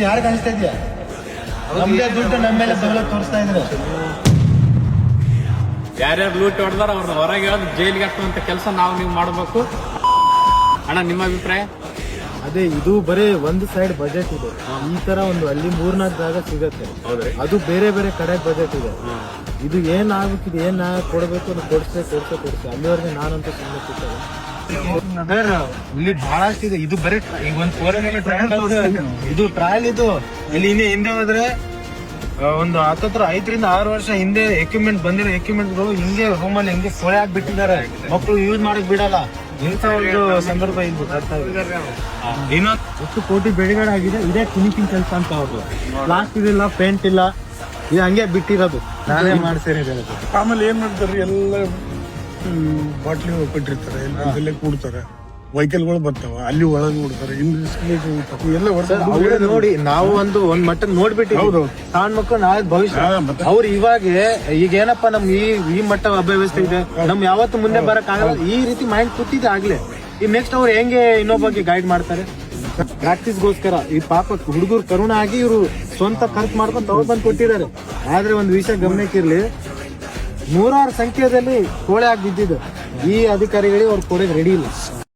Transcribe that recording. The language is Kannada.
ಯಾರು ಕಾಣಿಸ್ತಾ ಇದೆಯಾ? ನಮ್ದೇ ದುಡ್ಡು ನಮ್ಮ ಮೇಲೆ ಸವಲತ್ತು ತೋರಿಸ್ತಾ ಇದ್ರೆ ಯಾರ್ಯಾರು ಲೂಟ್ ಹೊಡೆದಾರ ಅವ್ರನ್ನ ಹೊರಗೆ ಹೇಳೋದು ಜೈಲಿಗೆ ಹಾಕುವಂತ ಕೆಲಸ ನೀವು ಮಾಡಬೇಕು ಅಣ್ಣ. ನಿಮ್ಮ ಅಭಿಪ್ರಾಯ? ಅದೇ ಇದು ಬರೀ ಒಂದು ಸೈಡ್ ಬಜೆಟ್ ಇದೆ. ಈ ತರ ಒಂದು ಅಲ್ಲಿ 3-4 ಜಾಗ ಸಿಗತ್ತೆ, ಅದು ಬೇರೆ ಬೇರೆ ಕಡೆ ಬಜೆಟ್ ಇದೆ. ಇದು ಏನ್ ಆಗ್ಬೇಕಿದೆ, ಏನ್ ಕೊಡ್ಬೇಕು ಅದು ಕೊಡ್ಸೆ ಅಲ್ಲಿವರೆಗೆ ನಾನಂತೂ ಸುಮ್ಮನೆ ಕೂತಲ್ಲ. ಇಲ್ಲಿ ಬಹಳಷ್ಟು ಇದೆ. ಇದು ಬರೀ ಈಗ ಒಂದು 4 ಟ್ರಯಲ್, ಇದು ಟ್ರಯಲ್. ಇದು ಇಲ್ಲಿ ಹಿಂದೆ ಹೋದ್ರೆ ಒಂದು 5-6 ವರ್ಷ ಹಿಂದೆ ಎಕ್ವಿಪ್ಮೆಂಟ್ ಬಂದಿರೋ ಎಕ್ವಿಪ್ಮೆಂಟ್ಗಳು ಹಿಂಗೆ ರೂಮಲ್ಲಿ ಹಿಂಗೆ ಸೊಳೆ ಆಗ್ಬಿಟ್ಟಿದ್ದಾರೆ. ಮಕ್ಕಳು ಯೂಸ್ ಮಾಡಕ್ ಬಿಡಲ್ಲ. ಇಂಥ ಒಂದು ಸಂದರ್ಭ ಇದು ಬರ್ತಾ ಇದೆ. ಇನ್ನೊಂದು 10 ಕೋಟಿ ಬೆಳೆಗಳು ಆಗಿದೆ. ಇದೇ ಫಿನಿಶಿಂಗ್ ಕೆಲಸ ಅಂತ ಅವ್ರದ್ದು. ಪ್ಲಾಸ್ಟಿಕ್ ಇಲ್ಲ, ಪೇಂಟ್ ಇಲ್ಲ, ಇದು ಹಂಗೆ ಬಿಟ್ಟಿರೋದು. ನಾನೇ ಮಾಡ್ಸೇರಿದೆ. ಆಮೇಲೆ ಏನ್ ಮಾಡ್ತಾರೆ, ಎಲ್ಲ ಬಾಟ್ಲಿ ಕೊಟ್ಟಿರ್ತಾರೆ, ಎಲ್ಲ ಕೂಡ್ತಾರೆ, ವೆಹಿಕಲ್ಗಳು ಬರ್ತಾವ, ಅಲ್ಲಿ ಒಳಗೆ ನೋಡ್ತಾರೆ, ಎಲ್ಲ ನೋಡಿ. ನಾವು ಒಂದು ಮಟ್ಟ ನೋಡ್ಬಿಟ್ಟಿವಿ. ಸಣ್ಣ ಮಕ್ಕಳು ನಾಳೆ ಭವಿಷ್ಯ. ಅವ್ರು ಇವಾಗ ಈಗ ಏನಪ್ಪಾ ನಮ್ ಈ ಮಟ್ಟ ಅವ್ಯವಸ್ಥೆ ಇದೆ, ನಮ್ ಯಾವತ್ತು ಮುಂದೆ ಬರಕ್ ಆಗಲ್ಲ. ಈ ರೀತಿ ಮೈಂಡ್ ಕೂತಿದೆ ಆಗ್ಲೇ. ಈ ನೆಕ್ಸ್ಟ್ ಅವ್ರು ಹೆಂಗೆ ಇನ್ನೊಬ್ಬಗೆ ಗೈಡ್ ಮಾಡ್ತಾರೆ? ಪ್ರಾಕ್ಟೀಸ್ಗೋಸ್ಕರ ಈ ಪಾಪ ಹುಡುಗರು ಕರುಣ ಆಗಿ ಇವರು ಸ್ವಂತ ಖರ್ಚು ಮಾಡ್ಕೊಂಡು ತಗೊಂಡ್ ಬಂದು ಕೊಟ್ಟಿದ್ದಾರೆ. ಆದ್ರೆ ಒಂದು ವಿಷಯ ಗಮನಕ್ಕಿರ್ಲಿ, 100,000 ಸಂಖ್ಯೆಯಲ್ಲಿ ಕೋಳೆ ಆಗಿ ಬಿದ್ದಿದೆ. ಈ ಅಧಿಕಾರಿಗಳಿಗೆ ಅವ್ರು ಕೊಡೋಕೆ ರೆಡಿ ಇಲ್ಲ.